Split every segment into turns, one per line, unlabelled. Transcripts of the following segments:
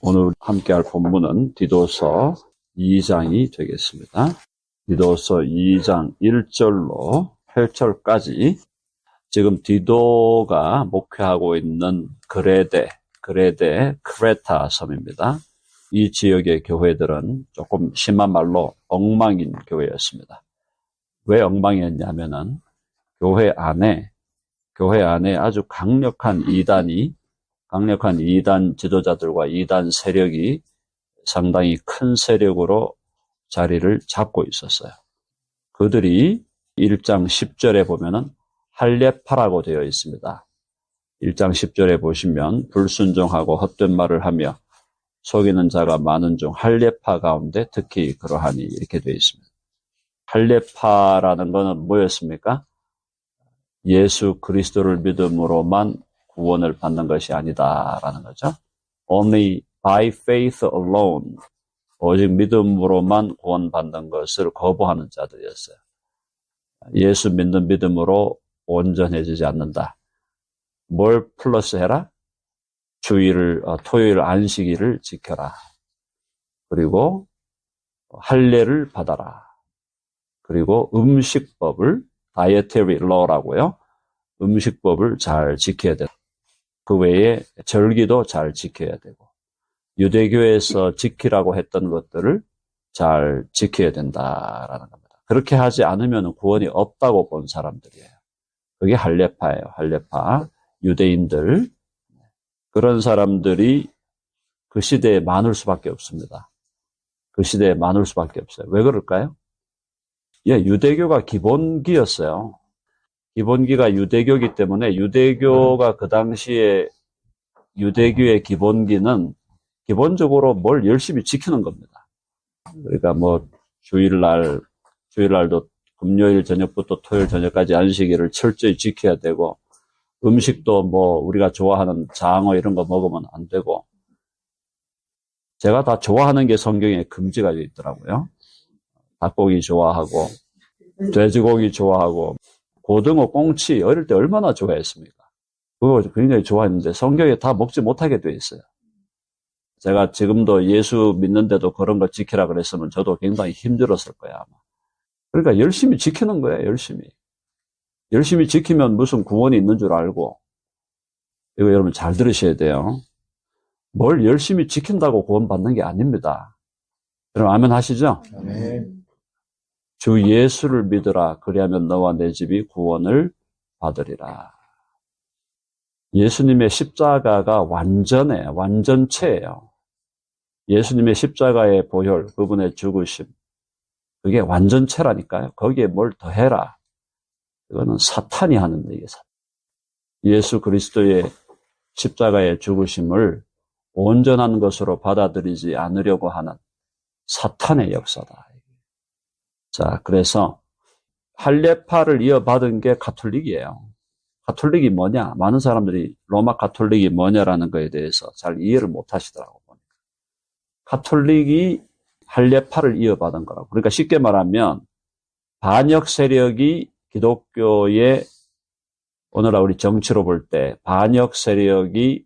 오늘 함께할 본문은 디도서 2장이 되겠습니다. 디도서 2장 1절로 8절까지 지금 디도가 목회하고 있는 그레데 크레타 섬입니다. 이 지역의 교회들은 조금 심한 말로 엉망인 교회였습니다. 왜 엉망이었냐면은 교회 안에 아주 강력한 이단 지도자들과 이단 세력이 상당히 큰 세력으로 자리를 잡고 있었어요. 그들이 1장 10절에 보면은 할례파라고 되어 있습니다. 1장 10절에 보시면 불순종하고 헛된 말을 하며 속이는 자가 많은 중 할례파 가운데 특히 그러하니 이렇게 되어 있습니다. 할례파라는 것은 뭐였습니까? 예수 그리스도를 믿음으로만 구원을 받는 것이 아니다라는 거죠. Only by faith alone, 오직 믿음으로만 구원받는 것을 거부하는 자들이었어요. 예수 믿는 믿음으로 온전해지지 않는다. 뭘 플러스 해라? 토요일 안식일을 지켜라. 그리고 할례를 받아라. 그리고 음식법을 dietary law라고요. 음식법을 잘 지켜야 되고 그 외에 절기도 잘 지켜야 되고 유대교에서 지키라고 했던 것들을 잘 지켜야 된다라는 겁니다. 그렇게 하지 않으면 구원이 없다고 본 사람들이에요. 그게 할례파예요. 할례파 유대인들. 그런 사람들이 그 시대에 많을 수밖에 없습니다. 그 시대에 많을 수밖에 없어요. 왜 그럴까요? 유대교가 기본기였어요. 기본기가 유대교이기 때문에 유대교가 그 당시에 유대교의 기본기는 기본적으로 뭘 열심히 지키는 겁니다. 그러니까 주일날도 금요일 저녁부터 토요일 저녁까지 안식일을 철저히 지켜야 되고 음식도 우리가 좋아하는 장어 이런 거 먹으면 안 되고 제가 다 좋아하는 게 성경에 금지가 되어 있더라고요. 닭고기 좋아하고 돼지고기 좋아하고 고등어, 꽁치 어릴 때 얼마나 좋아했습니까? 그거 굉장히 좋아했는데 성경에 다 먹지 못하게 돼 있어요. 제가 지금도 예수 믿는데도 그런 거 지키라 그랬으면 저도 굉장히 힘들었을 거예요, 아마. 그러니까 열심히 지키는 거예요, 열심히. 열심히 지키면 무슨 구원이 있는 줄 알고. 이거 여러분 잘 들으셔야 돼요. 뭘 열심히 지킨다고 구원받는 게 아닙니다. 여러분 아멘 하시죠?
아멘.
주 예수를 믿으라. 그리하면 너와 내 집이 구원을 받으리라. 예수님의 십자가가 완전체예요. 예수님의 십자가의 보혈, 그분의 죽으심. 그게 완전체라니까요. 거기에 뭘 더해라. 이거는 사탄이 하는 얘기예요. 예수 그리스도의 십자가의 죽으심을 온전한 것으로 받아들이지 않으려고 하는 사탄의 역사다. 자, 그래서 할례파를 이어받은 게 가톨릭이에요. 가톨릭이 뭐냐? 많은 사람들이 로마 가톨릭이 뭐냐라는 거에 대해서 잘 이해를 못 하시더라고요. 가톨릭이 할례파를 이어받은 거라고. 그러니까 쉽게 말하면 반역 세력이 기독교의 오늘날 우리 정치로 볼 때 반역 세력이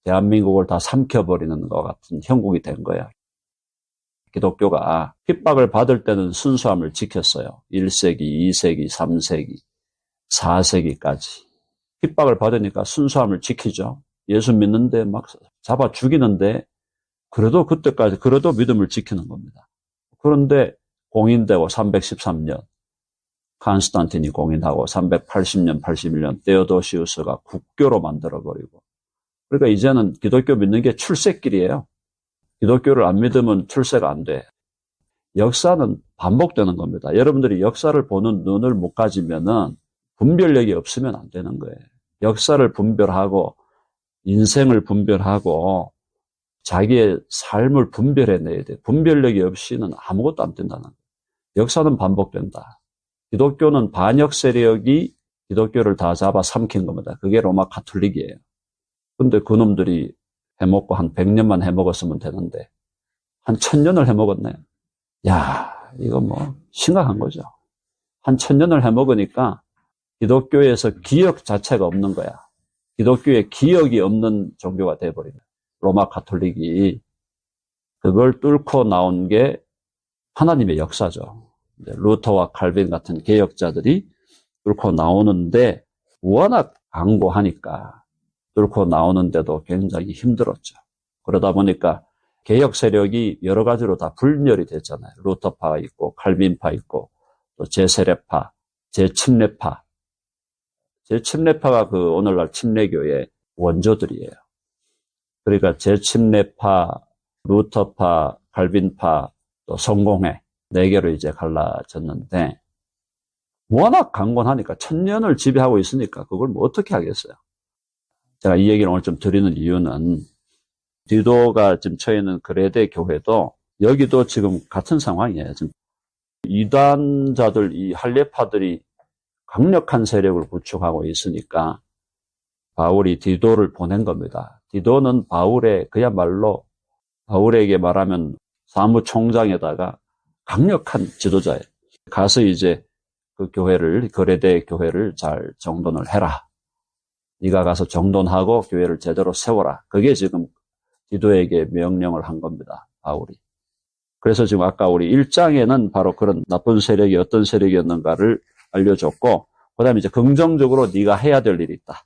대한민국을 다 삼켜버리는 것 같은 형국이 된 거예요. 기독교가 핍박을 받을 때는 순수함을 지켰어요. 1세기, 2세기, 3세기, 4세기까지. 핍박을 받으니까 순수함을 지키죠. 예수 믿는데 막 잡아 죽이는데 그래도 믿음을 지키는 겁니다. 그런데 공인되고 313년 칸스탄틴이 공인하고 380년, 81년 데오도시우스가 국교로 만들어버리고 그러니까 이제는 기독교 믿는 게 출세길이에요. 기독교를 안 믿으면 출세가 안 돼. 역사는 반복되는 겁니다. 여러분들이 역사를 보는 눈을 못 가지면은 분별력이 없으면 안 되는 거예요. 역사를 분별하고 인생을 분별하고 자기의 삶을 분별해내야 돼. 분별력이 없이는 아무것도 안 된다는 거예요. 역사는 반복된다. 기독교는 반역 세력이 기독교를 다 잡아 삼킨 겁니다. 그게 로마 가톨릭이에요. 근데 그놈들이 해먹고 한 100년만 해먹었으면 되는데 한 1000년을 해먹었네. 야, 이거 심각한 거죠. 한 1000년을 해먹으니까 기독교에서 기억 자체가 없는 거야. 기독교에 기억이 없는 종교가 돼버리네. 로마 가톨릭이. 그걸 뚫고 나온 게 하나님의 역사죠. 루터와 칼빈 같은 개혁자들이 뚫고 나오는데 워낙 강고하니까 뚫고 나오는데도 굉장히 힘들었죠. 그러다 보니까 개혁 세력이 여러 가지로 다 분열이 됐잖아요. 루터파가 있고 칼빈파 있고 또 제세례파, 제침례파. 제침례파가 그 오늘날 침례교의 원조들이에요. 그러니까 제침례파, 루터파, 칼빈파, 또 성공회 4개로 이제 갈라졌는데 워낙 강권하니까 천년을 지배하고 있으니까 그걸 뭐 어떻게 하겠어요. 제가 이 얘기를 오늘 좀 드리는 이유는 디도가 지금 처해 있는 그레데 교회도 여기도 지금 같은 상황이에요. 지금 이단자들, 이 할례파들이 강력한 세력을 구축하고 있으니까 바울이 디도를 보낸 겁니다. 디도는 그야말로 바울에게 말하면 사무총장에다가 강력한 지도자예요. 가서 이제 그 교회를, 그레데 교회를 잘 정돈을 해라. 네가 가서 정돈하고 교회를 제대로 세워라. 그게 지금 디도에게 명령을 한 겁니다. 바울이. 그래서 지금 아까 우리 1장에는 바로 그런 나쁜 세력이 어떤 세력이었는가를 알려줬고, 그 다음에 이제 긍정적으로 네가 해야 될 일이 있다.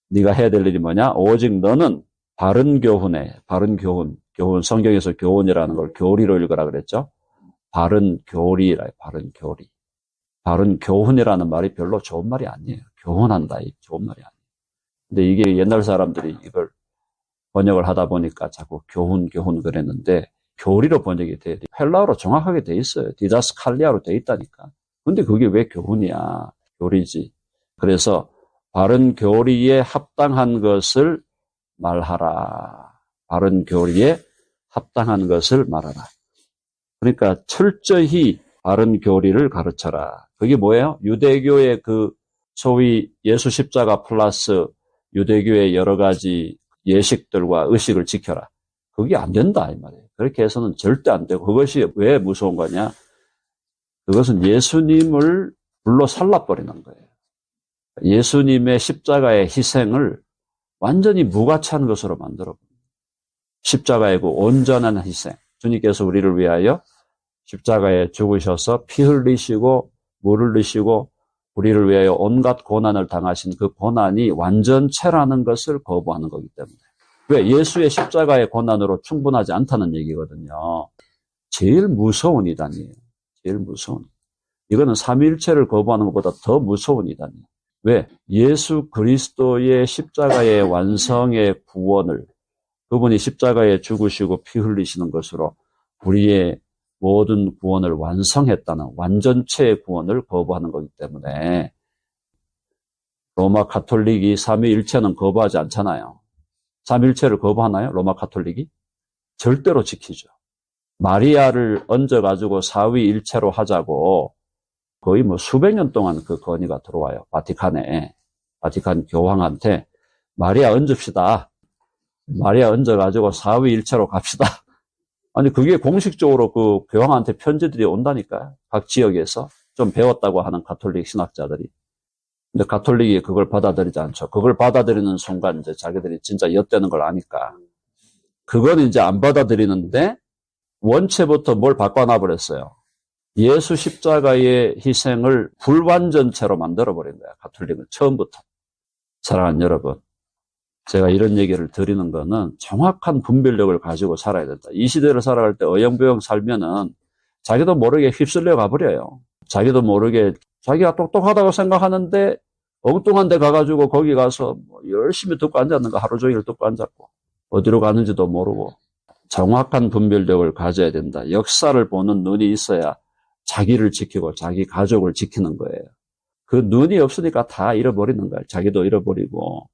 네가 해야 될 일이 뭐냐? 오직 너는 바른 교훈에, 바른 교훈, 성경에서 교훈이라는 걸 교리로 읽으라 그랬죠? 바른 교리라, 바른 교리. 바른 교훈이라는 말이 별로 좋은 말이 아니에요. 교훈한다, 이 좋은 말이 아니에요. 근데 이게 옛날 사람들이 이걸 번역을 하다 보니까 자꾸 교훈 그랬는데 교리로 번역이 돼야 돼. 헬라어로 정확하게 돼 있어요. 디다스칼리아로 돼 있다니까. 근데 그게 왜 교훈이야? 교리지. 그래서 바른 교리에 합당한 것을 말하라. 바른 교리에 합당한 것을 말하라. 그러니까 철저히 바른 교리를 가르쳐라. 그게 뭐예요? 유대교의 그 소위 예수 십자가 플러스 유대교의 여러 가지 예식들과 의식을 지켜라. 그게 안 된다 이 말이에요. 그렇게 해서는 절대 안 되고, 그것이 왜 무서운 거냐? 그것은 예수님을 불로 살라버리는 거예요. 예수님의 십자가의 희생을 완전히 무가치한 것으로 만들어버립니다. 십자가이고 온전한 희생. 주님께서 우리를 위하여 십자가에 죽으셔서 피 흘리시고 물 흘리시고 우리를 위하여 온갖 고난을 당하신 그 고난이 완전체라는 것을 거부하는 거기 때문에. 왜? 예수의 십자가의 고난으로 충분하지 않다는 얘기거든요. 제일 무서운 이단이에요. 제일 무서운. 이거는 삼위일체를 거부하는 것보다 더 무서운 이단이에요. 왜? 예수 그리스도의 십자가의 완성의 구원을, 그분이 십자가에 죽으시고 피 흘리시는 것으로 우리의 모든 구원을 완성했다는 완전체의 구원을 거부하는 거기 때문에 로마 가톨릭이 삼위일체는 거부하지 않잖아요. 삼위일체를 거부하나요? 로마 가톨릭이? 절대로 지키죠. 마리아를 얹어가지고 사위일체로 하자고 거의 뭐 수백 년 동안 그 건의가 들어와요. 바티칸에. 바티칸 교황한테 마리아 얹읍시다. 마리아 얹어가지고 사위일체로 갑시다. 아니 그게 공식적으로 그 교황한테 편지들이 온다니까요. 각 지역에서 좀 배웠다고 하는 가톨릭 신학자들이. 근데 가톨릭이 그걸 받아들이지 않죠. 그걸 받아들이는 순간 이제 자기들이 진짜 엿되는 걸 아니까. 그건 이제 안 받아들이는데 원체부터 뭘 바꿔놔 버렸어요. 예수 십자가의 희생을 불완전체로 만들어버린 거야. 가톨릭은 처음부터. 사랑하는 여러분, 제가 이런 얘기를 드리는 거는 정확한 분별력을 가지고 살아야 된다. 이 시대를 살아갈 때 어영부영 살면은 자기도 모르게 휩쓸려 가버려요. 자기도 모르게 자기가 똑똑하다고 생각하는데 엉뚱한 데 가가지고 거기 가서 열심히 듣고 앉았는가 하루 종일 듣고 앉았고 어디로 가는지도 모르고. 정확한 분별력을 가져야 된다. 역사를 보는 눈이 있어야 자기를 지키고 자기 가족을 지키는 거예요. 그 눈이 없으니까 다 잃어버리는 거예요. 자기도 잃어버리고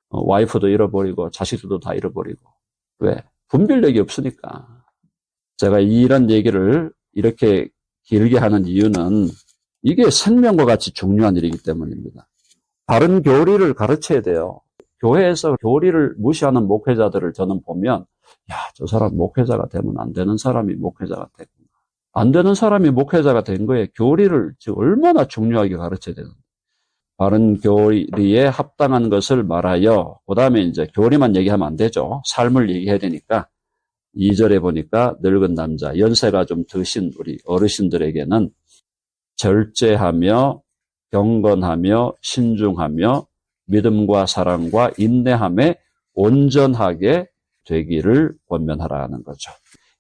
와이프도 잃어버리고 자식들도 다 잃어버리고. 왜? 분별력이 없으니까. 제가 이런 얘기를 이렇게 길게 하는 이유는 이게 생명과 같이 중요한 일이기 때문입니다. 바른 교리를 가르쳐야 돼요. 교회에서 교리를 무시하는 목회자들을 저는 보면 야, 저 사람 목회자가 되면 안 되는 사람이 목회자가 됐구나. 안 되는 사람이 목회자가 된 거예요. 교리를 얼마나 중요하게 가르쳐야 되는데. 바른 교리에 합당한 것을 말하여, 그 다음에 이제 교리만 얘기하면 안 되죠. 삶을 얘기해야 되니까 2절에 보니까 늙은 남자, 연세가 좀 드신 우리 어르신들에게는 절제하며 경건하며 신중하며 믿음과 사랑과 인내함에 온전하게 되기를 권면하라는 거죠.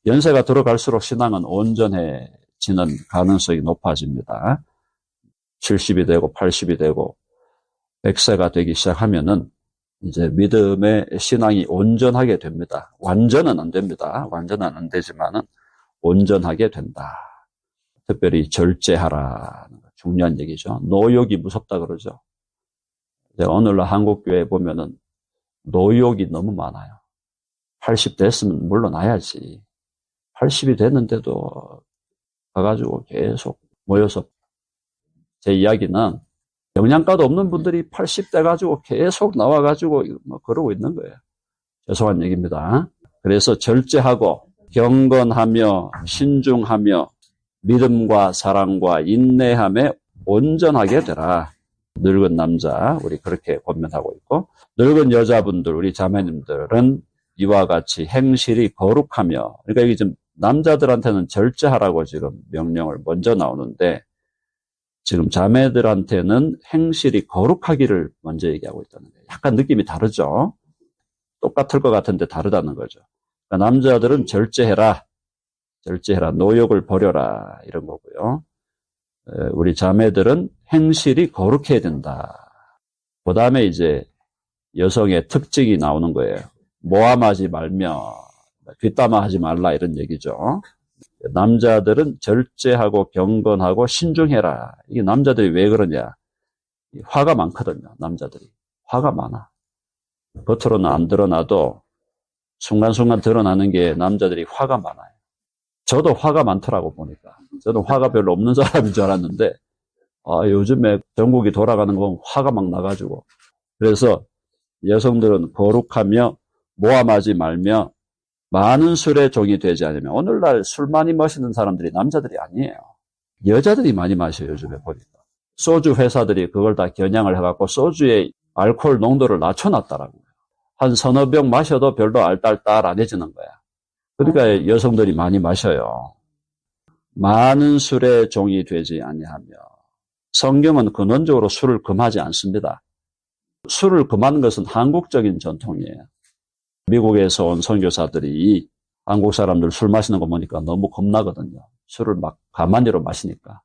연세가 들어갈수록 신앙은 온전해지는 가능성이 높아집니다. 70이 되고 80이 되고 100세가 되기 시작하면은 이제 믿음의 신앙이 온전하게 됩니다. 완전은 안 됩니다. 완전은 안 되지만은 온전하게 된다. 특별히 절제하라는 거 중요한 얘기죠. 노욕이 무섭다 그러죠. 오늘날 한국교회 보면은 노욕이 너무 많아요. 80 됐으면 물러나야지. 80이 됐는데도 가가지고 계속 모여서 제 이야기는 영양가도 없는 분들이 80대 가지고 계속 나와가지고 뭐 그러고 있는 거예요. 죄송한 얘기입니다. 그래서 절제하고 경건하며 신중하며 믿음과 사랑과 인내함에 온전하게 되라. 늙은 남자 우리 그렇게 권면하고 있고 늙은 여자분들 우리 자매님들은 이와 같이 행실이 거룩하며 그러니까 여기 지금 남자들한테는 절제하라고 지금 명령을 먼저 나오는데 지금 자매들한테는 행실이 거룩하기를 먼저 얘기하고 있다는 거예요. 약간 느낌이 다르죠. 똑같을 것 같은데 다르다는 거죠. 그러니까 남자들은 절제해라. 노욕을 버려라. 이런 거고요. 우리 자매들은 행실이 거룩해야 된다. 그 다음에 이제 여성의 특징이 나오는 거예요. 모함하지 말며 뒷담화하지 말라 이런 얘기죠. 남자들은 절제하고 경건하고 신중해라. 이게 남자들이 왜 그러냐. 화가 많거든요. 남자들이. 화가 많아. 겉으로는 안 드러나도 순간순간 드러나는 게 남자들이 화가 많아요. 저도 화가 많더라고 보니까. 저는 화가 별로 없는 사람인 줄 알았는데 요즘에 전국이 돌아가는 건 화가 막 나가지고. 그래서 여성들은 거룩하며 모함하지 말며 많은 술의 종이 되지 않으면 오늘날 술 많이 마시는 사람들이 남자들이 아니에요. 여자들이 많이 마셔요. 요즘에 보니까. 소주 회사들이 그걸 다 겨냥을 해갖고 소주의 알코올 농도를 낮춰놨더라고요. 한 서너 병 마셔도 별로 알딸딸 안 해지는 거야. 그러니까 여성들이 많이 마셔요. 많은 술의 종이 되지 아니하며 성경은 근원적으로 술을 금하지 않습니다. 술을 금하는 것은 한국적인 전통이에요. 미국에서 온 선교사들이 한국 사람들 술 마시는 거 보니까 너무 겁나거든요. 술을 막 가만히로 마시니까.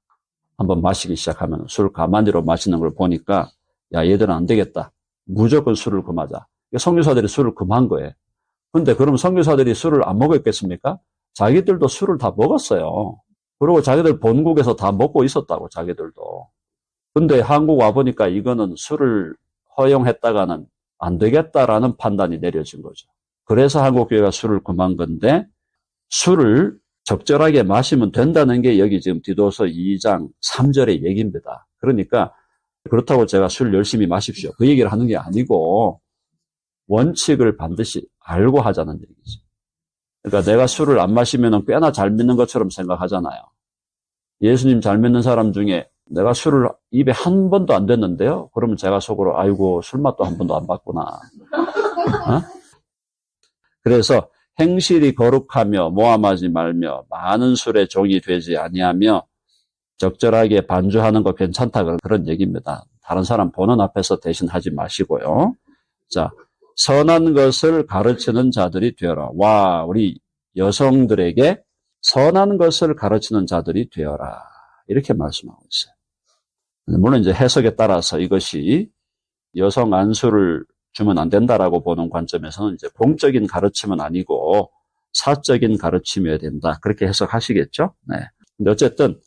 한번 마시기 시작하면 술 가만히로 마시는 걸 보니까 야 얘들은 안 되겠다. 무조건 술을 금하자. 선교사들이 술을 금한 거예요. 근데 그럼 선교사들이 술을 안 먹었겠습니까? 자기들도 술을 다 먹었어요. 그리고 자기들 본국에서 다 먹고 있었다고 자기들도. 근데 한국 와보니까 이거는 술을 허용했다가는 안 되겠다라는 판단이 내려진 거죠. 그래서 한국교회가 술을 금한 건데 술을 적절하게 마시면 된다는 게 여기 지금 디도서 2장 3절의 얘기입니다. 그러니까 그렇다고 제가 술 열심히 마십시오. 그 얘기를 하는 게 아니고 원칙을 반드시 알고 하자는 얘기죠. 그러니까 내가 술을 안 마시면 꽤나 잘 믿는 것처럼 생각하잖아요. 예수님 잘 믿는 사람 중에 내가 술을 입에 한 번도 안 댔는데요. 그러면 제가 속으로 아이고 술맛도 한 번도 안 봤구나. 그래서 행실이 거룩하며 모함하지 말며 많은 술의 종이 되지 아니하며 적절하게 반주하는 거 괜찮다 그런 얘기입니다. 다른 사람 보는 앞에서 대신 하지 마시고요. 자, 선한 것을 가르치는 자들이 되어라. 와, 우리 여성들에게 선한 것을 가르치는 자들이 되어라. 이렇게 말씀하고 있어요. 물론 이제 해석에 따라서 이것이 여성 안수를 주면 안 된다라고 보는 관점에서는 이제 공적인 가르침은 아니고 사적인 가르침이어야 된다. 그렇게 해석하시겠죠? 네. 근데 어쨌든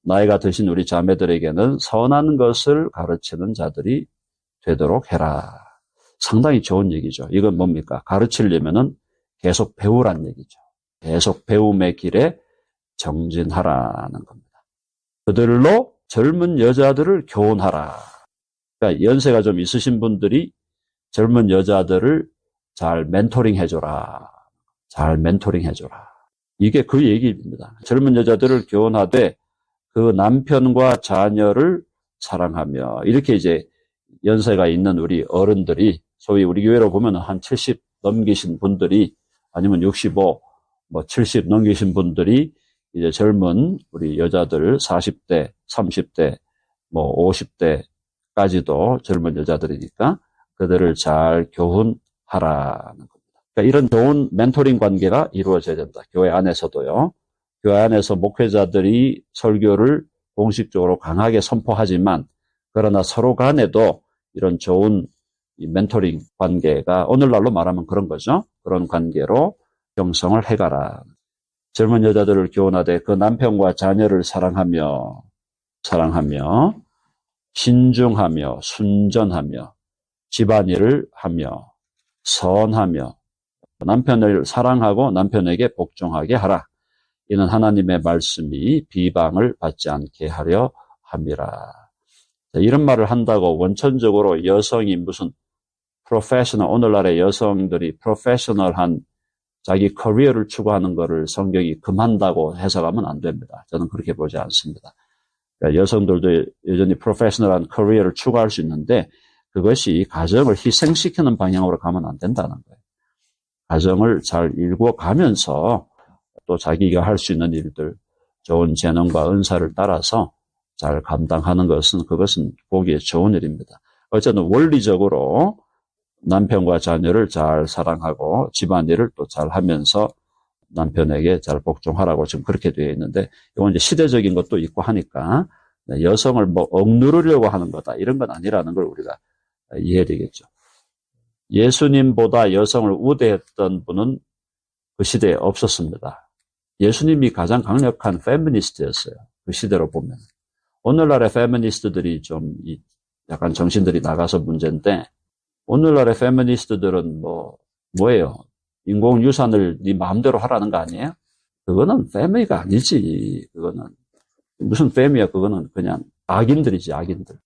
나이가 드신 우리 자매들에게는 선한 것을 가르치는 자들이 되도록 해라. 상당히 좋은 얘기죠. 이건 뭡니까? 가르치려면은 계속 배우란 얘기죠. 계속 배움의 길에 정진하라는 겁니다. 그들로 젊은 여자들을 교훈하라. 그러니까 연세가 좀 있으신 분들이 젊은 여자들을 잘 멘토링 해줘라. 잘 멘토링 해줘라. 이게 그 얘기입니다. 젊은 여자들을 교훈하되 그 남편과 자녀를 사랑하며 이렇게 이제 연세가 있는 우리 어른들이 소위 우리 교회로 보면 한 70 넘기신 분들이 아니면 65 뭐 70 넘기신 분들이 이제 젊은 우리 여자들 40대, 30대, 뭐 50대까지도 젊은 여자들이니까 그들을 잘 교훈하라는 겁니다. 그러니까 이런 좋은 멘토링 관계가 이루어져야 된다. 교회 안에서도요. 교회 안에서 목회자들이 설교를 공식적으로 강하게 선포하지만 그러나 서로 간에도 이런 좋은 이 멘토링 관계가 오늘날로 말하면 그런 거죠. 그런 관계로 형성을 해가라. 젊은 여자들을 교훈하되 그 남편과 자녀를 사랑하며 신중하며 순전하며 집안일을 하며 선하며 남편을 사랑하고 남편에게 복종하게 하라. 이는 하나님의 말씀이 비방을 받지 않게 하려 함이라. 이런 말을 한다고 원천적으로 여성이 무슨 프로페셔널, 오늘날의 여성들이 프로페셔널한 자기 커리어를 추구하는 것을 성경이 금한다고 해석하면 안 됩니다. 저는 그렇게 보지 않습니다. 그러니까 여성들도 여전히 프로페셔널한 커리어를 추구할 수 있는데 그것이 가정을 희생시키는 방향으로 가면 안 된다는 거예요. 가정을 잘 일궈가면서 또 자기가 할 수 있는 일들, 좋은 재능과 은사를 따라서 잘 감당하는 것은 그것은 보기에 좋은 일입니다. 어쨌든 원리적으로 남편과 자녀를 잘 사랑하고 집안일을 또 잘 하면서 남편에게 잘 복종하라고 지금 그렇게 되어 있는데 이건 이제 시대적인 것도 있고 하니까 여성을 뭐 억누르려고 하는 거다 이런 건 아니라는 걸 우리가 이해해야 되겠죠. 예수님보다 여성을 우대했던 분은 그 시대에 없었습니다. 예수님이 가장 강력한 페미니스트였어요. 그 시대로 보면. 오늘날의 페미니스트들이 좀 약간 정신들이 나가서 문제인데 오늘날의 페미니스트들은 뭐예요? 인공유산을 네 마음대로 하라는 거 아니에요? 그거는 페미가 아니지. 그거는 무슨 페미야? 그거는 그냥 악인들이지, 악인들.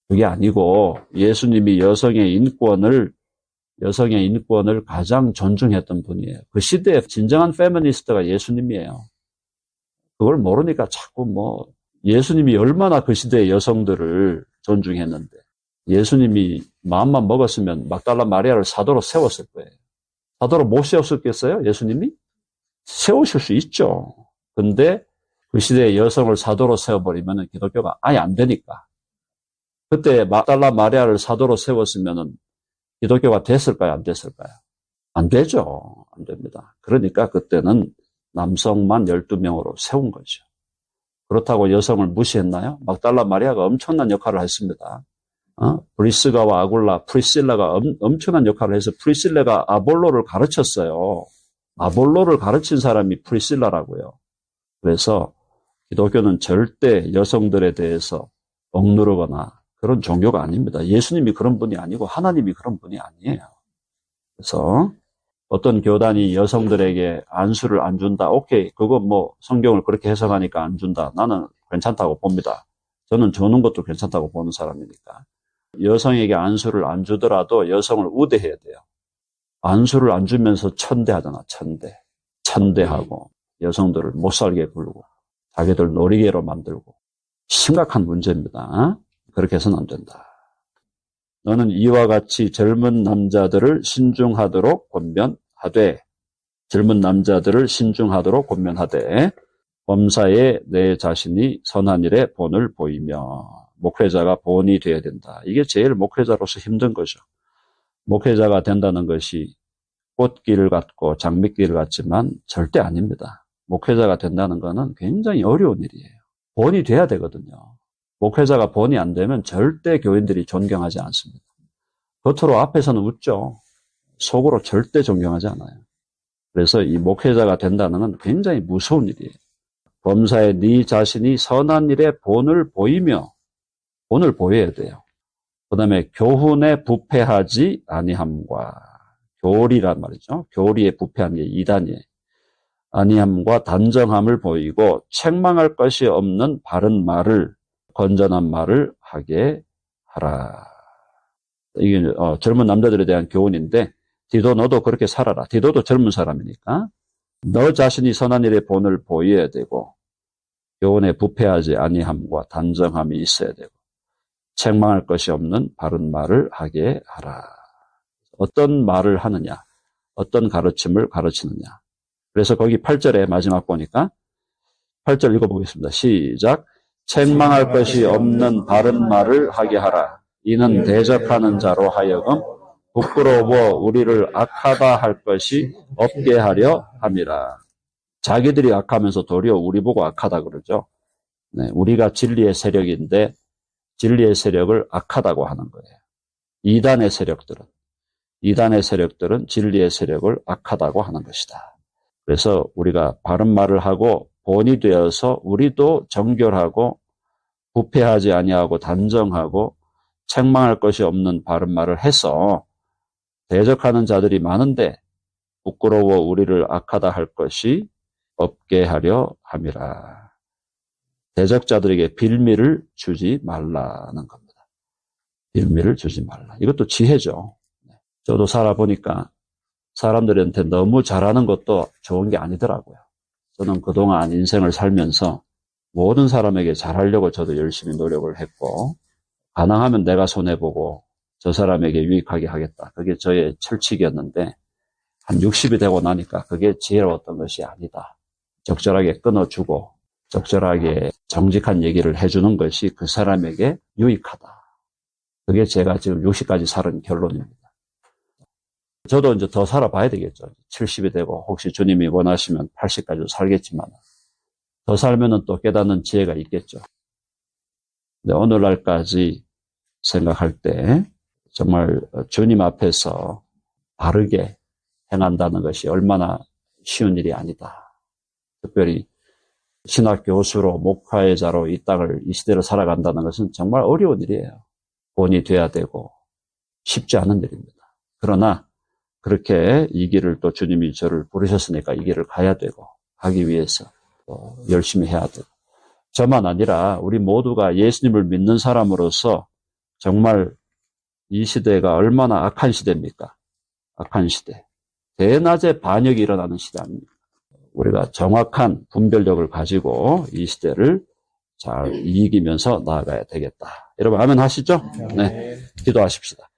그게 아니고 예수님이 여성의 인권을 가장 존중했던 분이에요. 그 시대의 진정한 페미니스트가 예수님이에요. 그걸 모르니까 자꾸 예수님이 얼마나 그 시대의 여성들을 존중했는데 예수님이 마음만 먹었으면 막달라 마리아를 사도로 세웠을 거예요. 사도로 못 세웠었겠어요? 예수님이? 세우실 수 있죠. 근데 그 시대의 여성을 사도로 세워버리면 기독교가 아예 안 되니까. 그때 막달라 마리아를 사도로 세웠으면 기독교가 됐을까요? 안 됐을까요? 안 되죠. 안 됩니다. 그러니까 그때는 남성만 12명으로 세운 거죠. 그렇다고 여성을 무시했나요? 막달라 마리아가 엄청난 역할을 했습니다. 브리스가와 아굴라, 프리실라가 엄청난 역할을 해서 프리실라가 아볼로를 가르쳤어요. 아볼로를 가르친 사람이 프리실라라고요. 그래서 기독교는 절대 여성들에 대해서 억누르거나 그런 종교가 아닙니다. 예수님이 그런 분이 아니고 하나님이 그런 분이 아니에요. 그래서 어떤 교단이 여성들에게 안수를 안 준다. 오케이, 그거 성경을 그렇게 해석하니까 안 준다. 나는 괜찮다고 봅니다. 저는 주는 것도 괜찮다고 보는 사람이니까. 여성에게 안수를 안 주더라도 여성을 우대해야 돼요. 안수를 안 주면서 천대하잖아, 천대. 천대하고 여성들을 못 살게 굴고 자기들 놀이개로 만들고 심각한 문제입니다. 그렇게 해서는 안 된다. 너는 이와 같이 젊은 남자들을 신중하도록 권면하되 범사에 내 자신이 선한 일에 본을 보이며 목회자가 본이 되어야 된다. 이게 제일 목회자로서 힘든 거죠. 목회자가 된다는 것이 꽃길 같고 장미길 같지만 절대 아닙니다. 목회자가 된다는 것은 굉장히 어려운 일이에요. 본이 돼야 되거든요. 목회자가 본이 안 되면 절대 교인들이 존경하지 않습니다. 겉으로 앞에서는 웃죠. 속으로 절대 존경하지 않아요. 그래서 이 목회자가 된다는 건 굉장히 무서운 일이에요. 범사에 네 자신이 선한 일에 본을 보여야 돼요. 그 다음에 교훈에 부패하지 아니함과 교리란 말이죠. 교리에 부패한 게 이단이에요. 아니함과 단정함을 보이고 책망할 것이 없는 바른 말을 건전한 말을 하게 하라. 이게 젊은 남자들에 대한 교훈인데 디도 너도 그렇게 살아라. 디도도 젊은 사람이니까 너 자신이 선한 일에 본을 보여야 되고 교훈에 부패하지 아니함과 단정함이 있어야 되고 책망할 것이 없는 바른 말을 하게 하라. 어떤 말을 하느냐, 어떤 가르침을 가르치느냐. 그래서 거기 8절에 마지막 보니까 8절 읽어보겠습니다. 시작. 책망할 것이 없는 바른 말을 하게 하라. 이는 대적하는 자로 하여금 부끄러워 우리를 악하다 할 것이 없게 하려 함이라. 자기들이 악하면서 도리어 우리 보고 악하다 그러죠. 네, 우리가 진리의 세력인데 진리의 세력을 악하다고 하는 거예요. 이단의 세력들은 진리의 세력을 악하다고 하는 것이다. 그래서 우리가 바른 말을 하고 본이 되어서 우리도 정결하고 부패하지 아니하고 단정하고 책망할 것이 없는 바른 말을 해서 대적하는 자들이 많은데 부끄러워 우리를 악하다 할 것이 없게 하려 함이라. 대적자들에게 빌미를 주지 말라는 겁니다. 빌미를 주지 말라. 이것도 지혜죠. 저도 살아보니까 사람들한테 너무 잘하는 것도 좋은 게 아니더라고요. 저는 그동안 인생을 살면서 모든 사람에게 잘하려고 저도 열심히 노력을 했고, 가능하면 내가 손해보고 저 사람에게 유익하게 하겠다. 그게 저의 철칙이었는데 한 60이 되고 나니까 그게 지혜로웠던 것이 아니다. 적절하게 끊어주고 적절하게 정직한 얘기를 해주는 것이 그 사람에게 유익하다. 그게 제가 지금 60까지 살은 결론입니다. 저도 이제 더 살아봐야 되겠죠. 70이 되고 혹시 주님이 원하시면 80까지도 살겠지만 더 살면은 또 깨닫는 지혜가 있겠죠. 근데 오늘날까지 생각할 때 정말 주님 앞에서 바르게 행한다는 것이 얼마나 쉬운 일이 아니다. 특별히 신학 교수로 목회자로 이 땅을 이 시대를 살아간다는 것은 정말 어려운 일이에요. 본이 돼야 되고 쉽지 않은 일입니다. 그러나 그렇게 이 길을 또 주님이 저를 부르셨으니까 이 길을 가야 되고 가기 위해서 열심히 해야 되고 저만 아니라 우리 모두가 예수님을 믿는 사람으로서 정말 이 시대가 얼마나 악한 시대입니까? 악한 시대. 대낮에 반역이 일어나는 시대 아닙니까? 우리가 정확한 분별력을 가지고 이 시대를 잘 이기면서 나아가야 되겠다. 여러분 아멘 하시죠? 네, 기도하십시다.